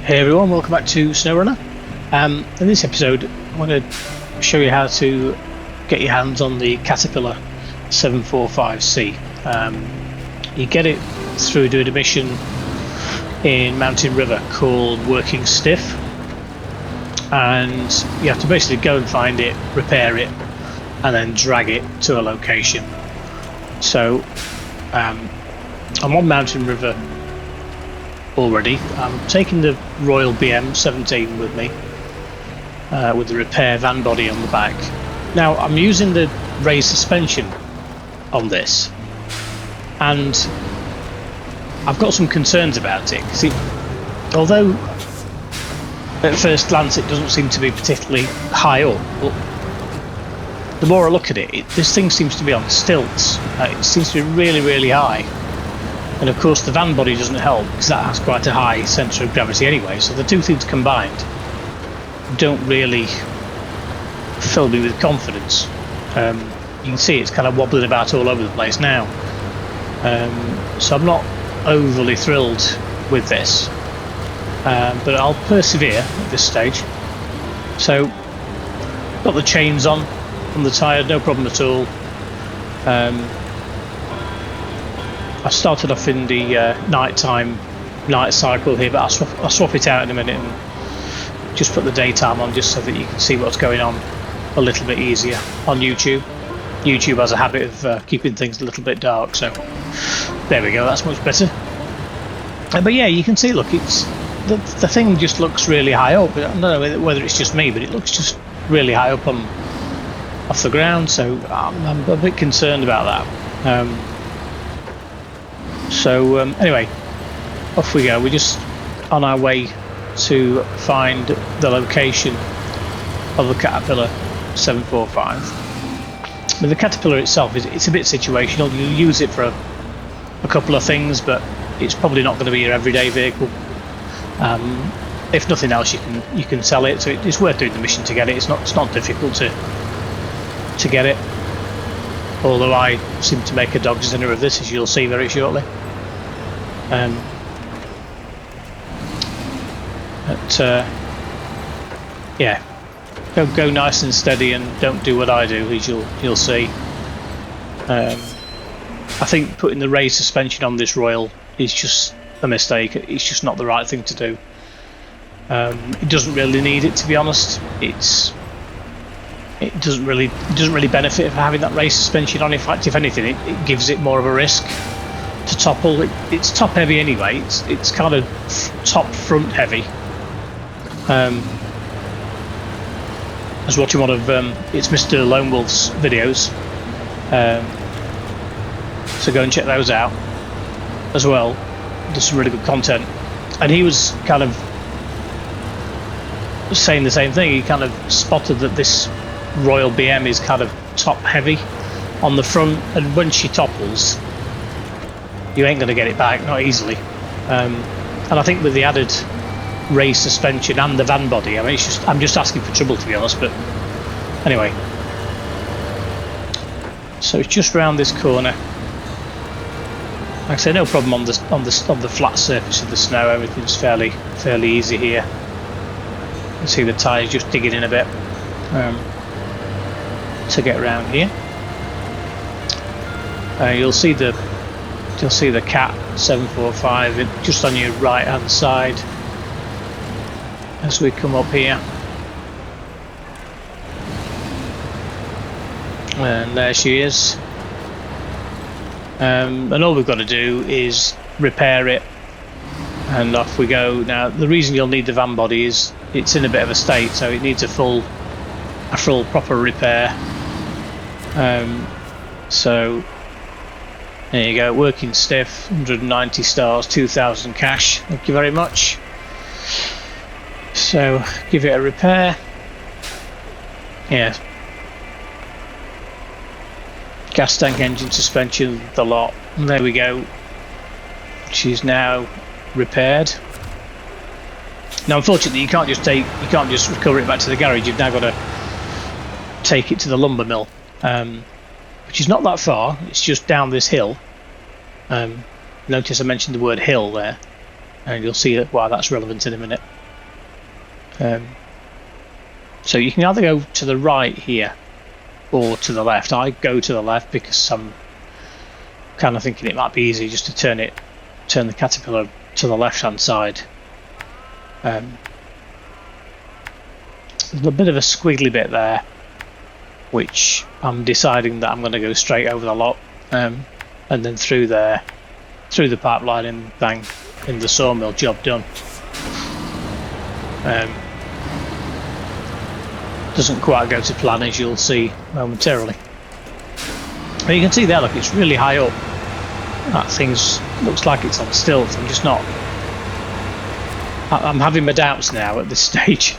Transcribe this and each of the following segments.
Hey everyone, welcome back to Snowrunner. In this episode I'm going to show you how to get your hands on the Caterpillar 745C. You get it through doing a mission in Mountain River called Working Stiff, and you have to basically go and find it, repair it, and then drag it to a location. So I'm on Mountain River already. I'm taking the Royal BM17 with me, with the repair van body on the back. Now I'm using the raised suspension on this, and I've got some concerns about it, because although at first glance it doesn't seem to be particularly high up, but the more I look at it, this thing seems to be on stilts. It seems to be really high. And of course the van body doesn't help, because that has quite a high centre of gravity anyway, so the two things combined don't really fill me with confidence. You can see it's kind of wobbling about all over the place now, so I'm not overly thrilled with this, but I'll persevere at this stage. So got the chains on the tyre, no problem at all. I started off in the night cycle here, but I'll swap it out in a minute and just put the daytime on, just so that you can see what's going on a little bit easier on YouTube. YouTube has a habit of keeping things a little bit dark, so there we go, that's much better. But yeah, you can see, look, it's the thing just looks really high up. I don't know whether it's just me, but it looks just really high up off the ground, so I'm a bit concerned about that. Anyway, off we go. We're just on our way to find the location of the Caterpillar 745. But the Caterpillar itself it's a bit situational. You use it for a couple of things, but it's probably not going to be your everyday vehicle. If nothing else, you can sell it, so it's worth doing the mission to get it. It's not difficult to get it. Although I seem to make a dog's dinner of this, as you'll see very shortly. Yeah, go nice and steady, and don't do what I do, as you'll see. I think putting the raised suspension on this Royal is just a mistake. It's just not the right thing to do. It doesn't really need it, to be honest. It doesn't really benefit from having that raised suspension on. In fact, if anything, it gives it more of a risk to topple. It's top heavy anyway. It's kind of top front heavy. I was watching one of it's Mr. Lone Wolf's videos, so go and check those out as well. There's some really good content, and he was kind of saying the same thing. He kind of spotted that this Royal BM is kind of top heavy on the front, and when she topples, you ain't going to get it back, not easily. And I think with the added raised suspension and the van body, I mean, I'm just asking for trouble, to be honest. But anyway, so it's just round this corner. Like I say, no problem on the flat surface of the snow. Everything's fairly easy here. You can see the tyres just digging in a bit to get around here. You'll see the Cat 745 just on your right hand side as we come up here, and there she is. And all we've got to do is repair it, and off we go. Now the reason you'll need the van body is it's in a bit of a state, so it needs a full proper repair. So there you go, working stiff, 190 stars, 2,000 cash. Thank you very much. So give it a repair. Yeah. Gas tank, engine, suspension, the lot. And there we go. She's now repaired. Now, unfortunately, you can't just recover it back to the garage. You've now got to take it to the lumber mill, which is not that far. It's just down this hill. Notice I mentioned the word hill there, and you'll see why that's relevant in a minute. So you can either go to the right here or to the left. I go to the left because I'm kind of thinking it might be easy just to turn the caterpillar to the left hand side. There's a bit of a squiggly bit there, which I'm deciding that I'm going to go straight over the lot, and then through there, through the pipeline, and bang, in the sawmill, job done. Doesn't quite go to plan, as you'll see momentarily. But you can see there, look, it's really high up. That thing's looks like it's on stilts. I'm just not. I'm having my doubts now at this stage.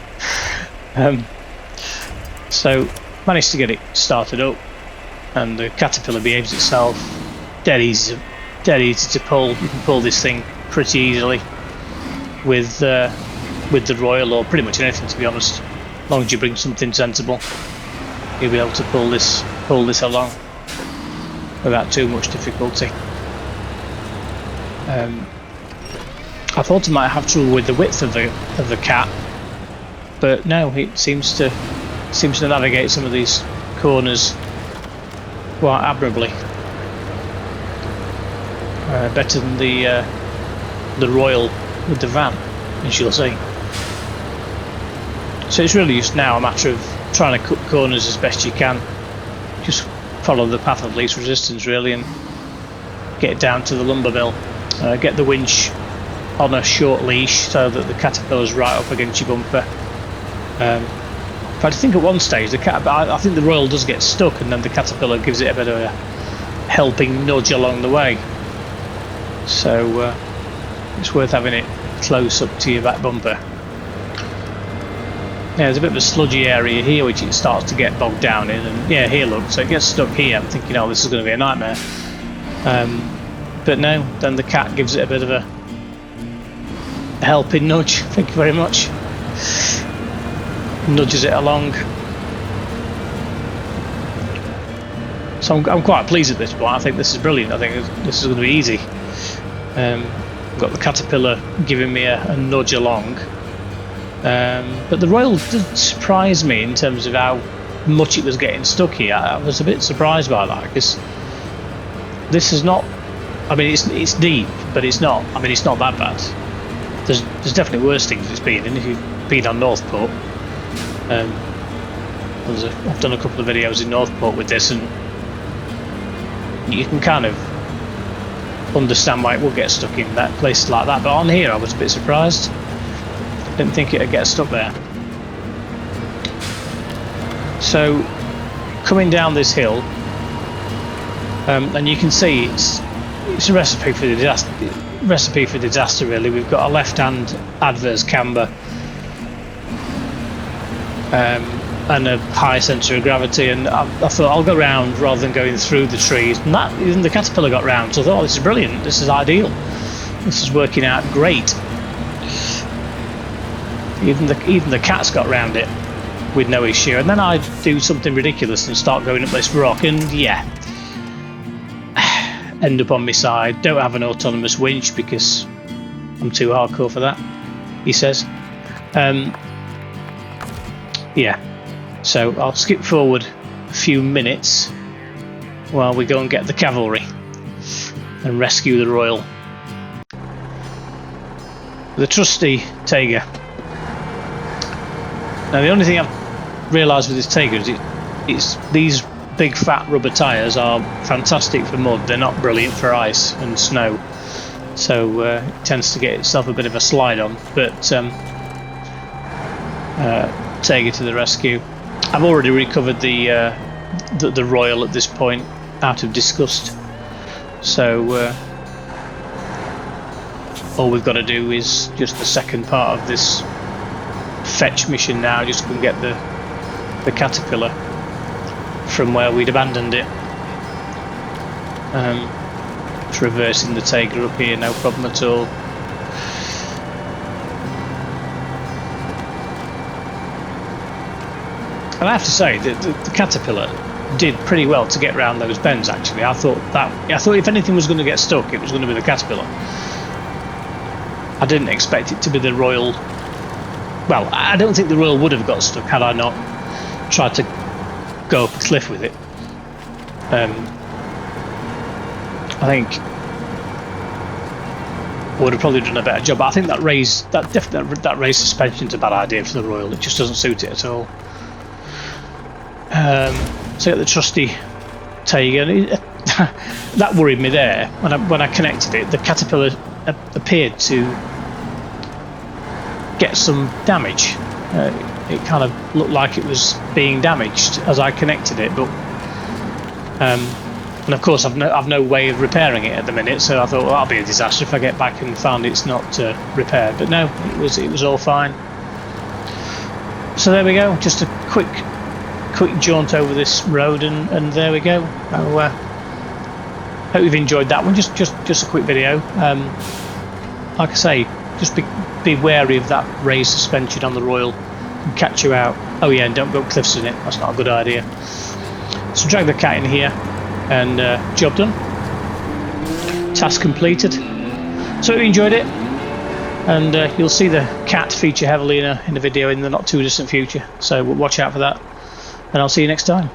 So managed to get it started up, and the caterpillar behaves itself. Dead easy to pull. You can pull this thing pretty easily with the Royal, or pretty much anything, to be honest. As long as you bring something sensible, you'll be able to pull this along without too much difficulty. I thought I might have trouble with the width of the cat, but no, it seems to navigate some of these corners quite admirably. Better than the Royal with the van, as you'll see. So it's really just now a matter of trying to cut corners as best you can. Just follow the path of least resistance, really, and get it down to the lumber mill. Get the winch on a short leash so that the caterpillar's right up against your bumper. But I think at one stage I think the Royal does get stuck, and then the caterpillar gives it a bit of a helping nudge along the way. So it's worth having it close up to your back bumper. Yeah, there's a bit of a sludgy area here which it starts to get bogged down in, and yeah, here look, so it gets stuck here. I'm thinking, oh, this is going to be a nightmare. But no, then the cat gives it a bit of a helping nudge. Thank you very much. Nudges it along. So I'm quite pleased at this point. I think this is brilliant. I think this is going to be easy. I've got the caterpillar giving me a nudge along. But the Royal did surprise me in terms of how much it was getting stuck here. I was a bit surprised by that, because this is not. I mean, it's deep, but it's not. I mean, it's not that bad. There's definitely worse things it's been in. If you've been on Northport, I've done a couple of videos in Northport with this, and you can kind of understand why it will get stuck in that places like that. But on here, I was a bit surprised. Didn't think it'd get stuck there. So coming down this hill, and you can see it's a recipe for disaster. Really, we've got a left-hand adverse camber, and a high centre of gravity, and I thought I'll go round rather than going through the trees. And that, even the caterpillar got round, so I thought, oh, this is brilliant. This is ideal. This is working out great. Even the cat's got round it with no issue, and then I do something ridiculous and start going up this rock, and yeah, end up on my side. Don't have an autonomous winch because I'm too hardcore for that, he says. Yeah, so I'll skip forward a few minutes while we go and get the cavalry and rescue the Royal. The trusty Taiga. Now the only thing I've realised with this Taiga is it's these big fat rubber tyres are fantastic for mud. They're not brilliant for ice and snow, so it tends to get itself a bit of a slide on. But Taiga to the rescue. I've already recovered the Royal at this point out of disgust, so all we've got to do is just the second part of this fetch mission now, just to get the caterpillar from where we'd abandoned it. Traversing the Taiga up here, no problem at all. And I have to say that the caterpillar did pretty well to get around those bends. Actually, I thought if anything was going to get stuck, it was going to be the caterpillar. I didn't expect it to be the Royal well, I don't think the Royal would have got stuck had I not tried to go up a cliff with it. I think I would have probably done a better job. But I think that raised suspension's a bad idea for the Royal. It just doesn't suit it at all. So get the trusty Taygun. That worried me there when I connected it. The caterpillar appeared to get some damage. It kind of looked like it was being damaged as I connected it, but and of course I've no way of repairing it at the minute. So I thought, well, that'll be a disaster if I get back and found it's not repaired. But no, it was all fine. So there we go. Just a quick jaunt over this road, and there we go. Hope you've enjoyed that one. Just a quick video. Like I say, just be wary of that raised suspension on the Royal. And catch you out. Oh yeah, and don't go cliffs in it. That's not a good idea. So drag the cat in here, and job done. Task completed. So hope you enjoyed it, and you'll see the cat feature heavily in a video in the not too distant future. So watch out for that. And I'll see you next time.